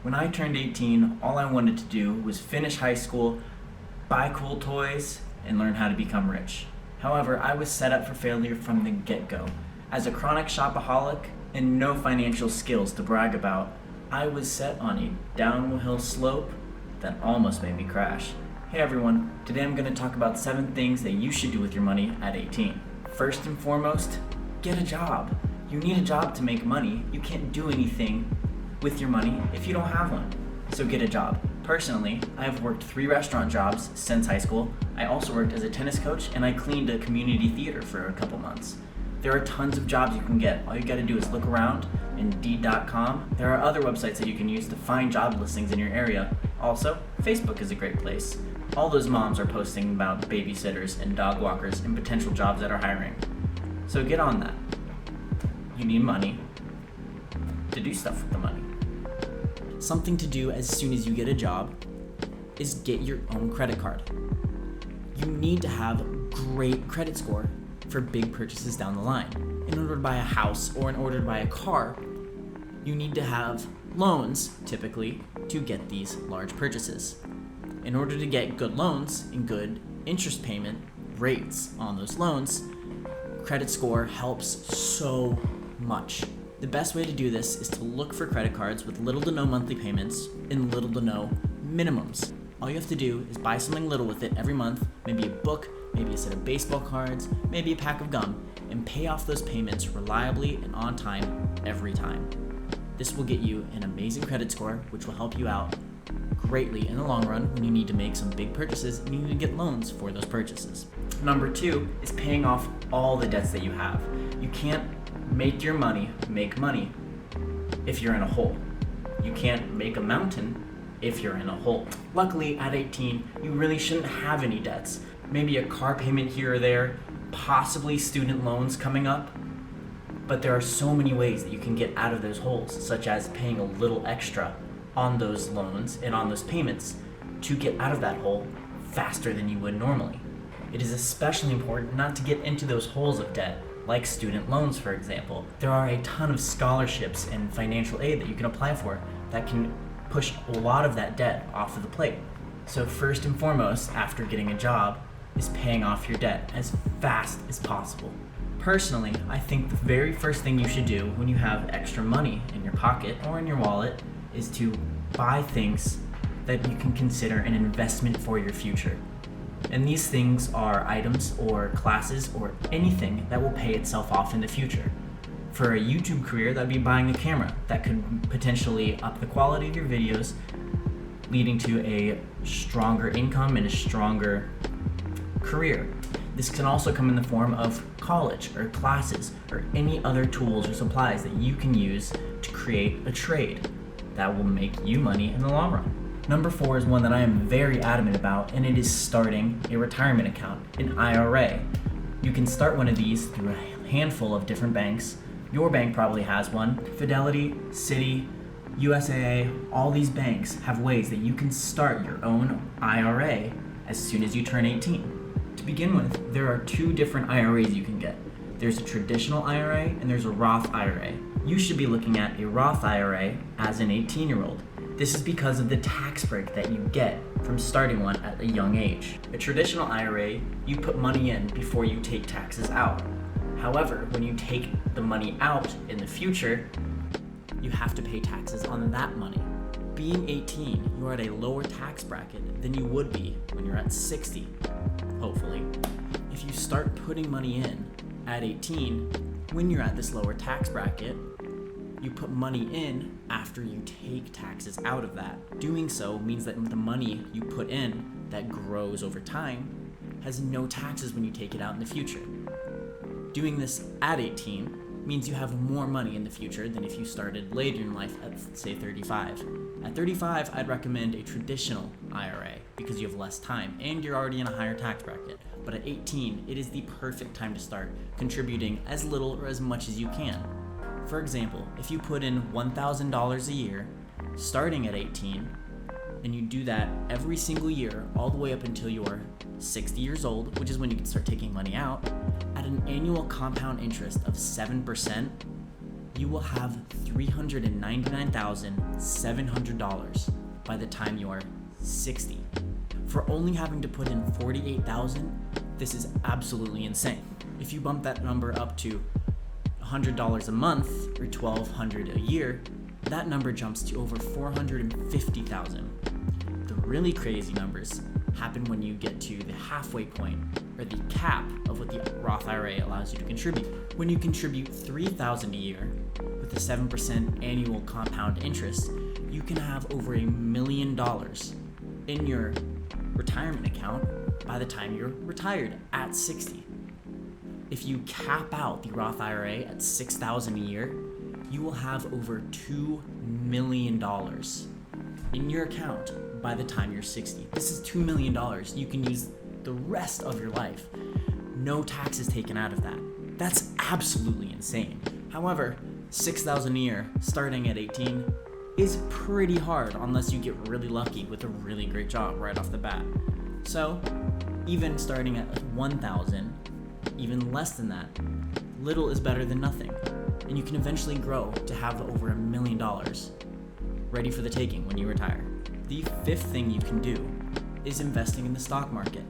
When I turned 18, all I wanted to do was finish high school, buy cool toys, and learn how to become rich. However, I was set up for failure from the get-go. As a chronic shopaholic and no financial skills to brag about, I was set on a downhill slope that almost made me crash. Hey everyone, today I'm going to talk about 7 things that you should do with your money at 18. First and foremost, get a job. You need a job to make money. You can't do anything with your money if you don't have one. So get a job. Personally, I've worked 3 restaurant jobs since high school. I also worked as a tennis coach and I cleaned a community theater for a couple months. There are tons of jobs you can get. All you gotta do is look around. Indeed.com. There are other websites that you can use to find job listings in your area. Also, Facebook is a great place. All those moms are posting about babysitters and dog walkers and potential jobs that are hiring. So get on that. You need money to do stuff with the money. Something to do as soon as you get a job is get your own credit card. You need to have a great credit score for big purchases down the line. In order to buy a house or in order to buy a car, you need to have loans, typically, to get these large purchases. In order to get good loans and good interest payment rates on those loans, credit score helps so much. The best way to do this is to look for credit cards with little to no monthly payments and little to no minimums. All you have to do is buy something little with it every month, maybe a book, maybe a set of baseball cards, maybe a pack of gum, and pay off those payments reliably and on time every time. This will get you an amazing credit score, which will help you out greatly in the long run when you need to make some big purchases and you need to get loans for those purchases. Number 2 is paying off all the debts that you have. You can't make your money make money if you're in a hole. You can't make a mountain if you're in a hole. Luckily, at 18, you really shouldn't have any debts. Maybe a car payment here or there, possibly student loans coming up. But there are so many ways that you can get out of those holes, such as paying a little extra on those loans and on those payments to get out of that hole faster than you would normally. It is especially important not to get into those holes of debt, like student loans, for example. There are a ton of scholarships and financial aid that you can apply for that can push a lot of that debt off of the plate. So first and foremost, after getting a job, is paying off your debt as fast as possible. Personally, I think the very first thing you should do when you have extra money in your pocket or in your wallet is to buy things that you can consider an investment for your future. And these things are items or classes or anything that will pay itself off in the future. For a YouTube career, that'd be buying a camera that could potentially up the quality of your videos, leading to a stronger income and a stronger career. This can also come in the form of college or classes or any other tools or supplies that you can use to create a trade that will make you money in the long run. Number 4 is one that I am very adamant about, and it is starting a retirement account, an IRA. You can start one of these through a handful of different banks. Your bank probably has one. Fidelity, Citi, USAA, all these banks have ways that you can start your own IRA as soon as you turn 18. To begin with, there are 2 different IRAs you can get. There's a traditional IRA and there's a Roth IRA. You should be looking at a Roth IRA as an 18-year-old. This is because of the tax break that you get from starting one at a young age. A traditional IRA, you put money in before you take taxes out. However, when you take the money out in the future, you have to pay taxes on that money. Being 18, you're at a lower tax bracket than you would be when you're at 60, hopefully. If you start putting money in at 18, when you're at this lower tax bracket, you put money in after you take taxes out of that. Doing so means that the money you put in that grows over time has no taxes when you take it out in the future. Doing this at 18 means you have more money in the future than if you started later in life at, say, 35. At 35, I'd recommend a traditional IRA because you have less time and you're already in a higher tax bracket. But at 18, it is the perfect time to start contributing as little or as much as you can. For example, if you put in $1,000 a year, starting at 18, and you do that every single year all the way up until you're 60 years old, which is when you can start taking money out, at an annual compound interest of 7%, you will have $399,700 by the time you are 60. For only having to put in $48,000, this is absolutely insane. If you bump that number up to $100 a month or $1,200 a year, that number jumps to over $450,000. The really crazy numbers happen when you get to the halfway point, or the cap of what the Roth IRA allows you to contribute. When you contribute $3,000 a year with a 7% annual compound interest, you can have over $1 million in your retirement account by the time you're retired at 60. If you cap out the Roth IRA at $6,000 a year, you will have over $2 million in your account by the time you're 60. This is $2 million you can use the rest of your life. No taxes taken out of that. That's absolutely insane. However, $6,000 a year starting at 18 is pretty hard unless you get really lucky with a really great job right off the bat. So, even starting at $1,000, even less than that, little is better than nothing. And you can eventually grow to have over $1 million ready for the taking when you retire. The fifth thing you can do is investing in the stock market.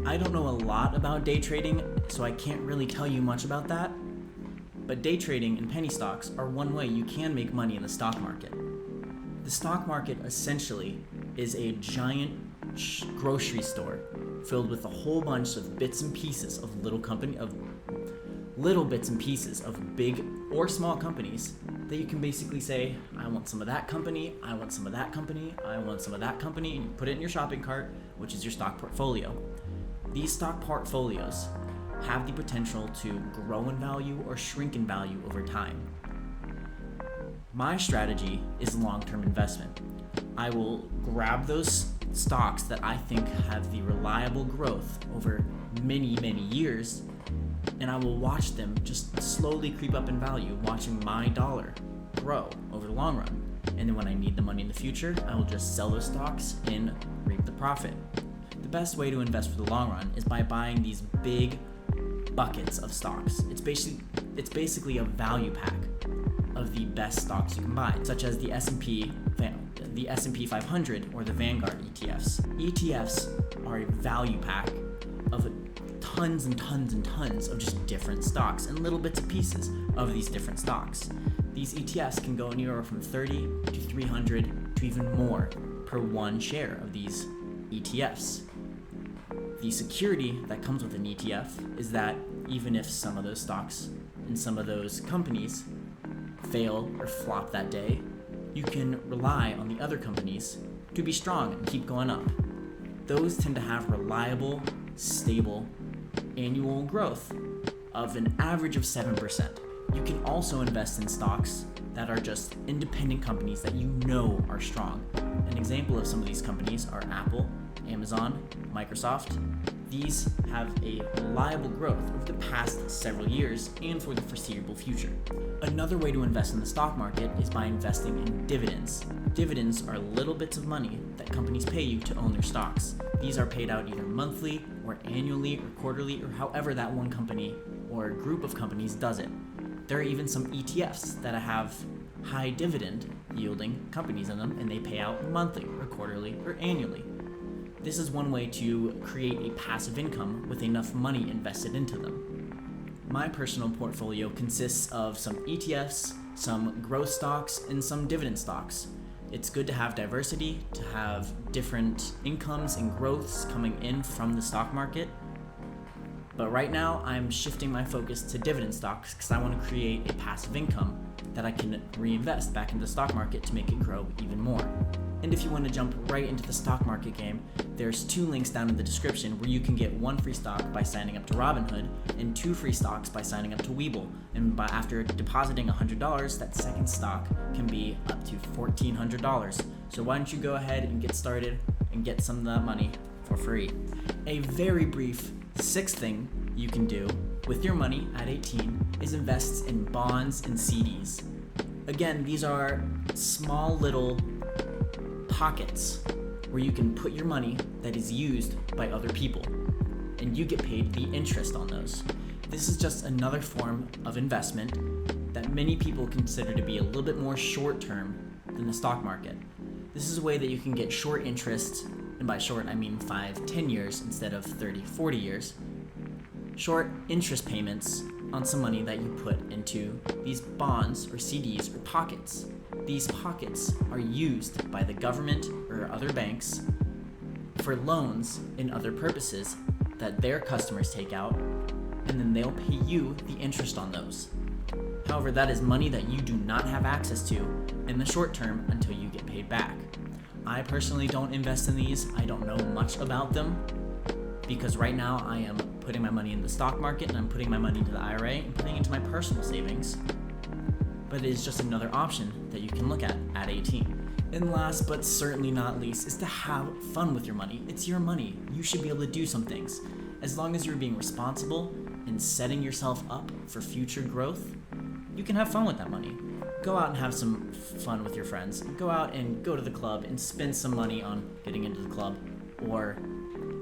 I don't know a lot about day trading, so I can't really tell you much about that. But day trading and penny stocks are one way you can make money in the stock market. The stock market essentially is a giant grocery store filled with a whole bunch of bits and pieces of little bits and pieces of big or small companies that you can basically say, I want some of that company, I want some of that company, I want some of that company, and you put it in your shopping cart, which is your stock portfolio. These stock portfolios have the potential to grow in value or shrink in value over time. My strategy is long-term investment. I will grab those stocks that I think have the reliable growth over many, many years, and I will watch them just slowly creep up in value, watching my dollar grow over the long run. And then when I need the money in the future, I will just sell those stocks and reap the profit. The best way to invest for the long run is by buying these big buckets of stocks. It's basically a value pack of the best stocks you can buy, such as the S&P 500 or the Vanguard ETFs. ETFs are a value pack of tons and tons and tons of just different stocks and little bits and pieces of these different stocks. These ETFs can go anywhere from 30 to 300 to even more per one share of these ETFs. The security that comes with an ETF is that even if some of those stocks and some of those companies fail or flop that day, you can rely on the other companies to be strong and keep going up. Those tend to have reliable, stable annual growth of an average of 7%. You can also invest in stocks that are just independent companies that you know are strong. An example of some of these companies are Apple, Amazon, Microsoft. These have a reliable growth over the past several years and for the foreseeable future. Another way to invest in the stock market is by investing in dividends. Dividends are little bits of money that companies pay you to own their stocks. These are paid out either monthly or annually or quarterly or however that one company or group of companies does it. There are even some ETFs that have high dividend yielding companies in them, and they pay out monthly or quarterly or annually. This is one way to create a passive income with enough money invested into them. My personal portfolio consists of some ETFs, some growth stocks, and some dividend stocks. It's good to have diversity, to have different incomes and growths coming in from the stock market. But right now, I'm shifting my focus to dividend stocks because I want to create a passive income that I can reinvest back into the stock market to make it grow even more. And if you want to jump right into the stock market game, there's 2 links down in the description where you can get 1 free stock by signing up to Robinhood and 2 free stocks by signing up to Webull. And after depositing $100, that second stock can be up to $1,400. So why don't you go ahead and get started and get some of that money for free. A very brief 6th thing you can do with your money at 18 is invest in bonds and CDs. Again, these are small little pockets where you can put your money that is used by other people, and you get paid the interest on those. This is just another form of investment that many people consider to be a little bit more short-term than the stock market. This is a way that you can get short interest, and by short I mean 5-10 years instead of 30-40 years, short interest payments on some money that you put into these bonds or CDs or pockets. These pockets are used by the government or other banks for loans and other purposes that their customers take out, and then they'll pay you the interest on those. However, that is money that you do not have access to in the short term until you get paid back. I personally don't invest in these. I don't know much about them because right now I am putting my money in the stock market and I'm putting my money into the IRA and putting it into my personal savings. But it is just another option that you can look at 18. And last but certainly not least is to have fun with your money. It's your money. You should be able to do some things. As long as you're being responsible and setting yourself up for future growth, you can have fun with that money. Go out and have some fun with your friends. Go out and go to the club and spend some money on getting into the club or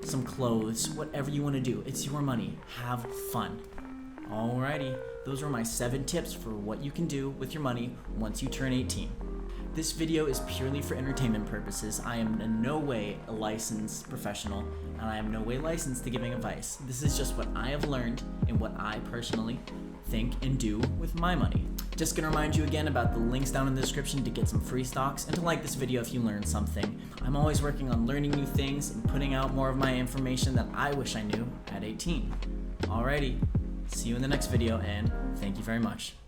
some clothes, whatever you want to do. It's your money. Have fun. Alrighty, those were my 7 tips for what you can do with your money once you turn 18. This video is purely for entertainment purposes. I am in no way a licensed professional, and I am no way licensed to giving advice. This is just what I have learned and what I personally think and do with my money. Just gonna remind you again about the links down in the description to get some free stocks and to like this video if you learned something. I'm always working on learning new things and putting out more of my information that I wish I knew at 18. Alrighty, see you in the next video and thank you very much.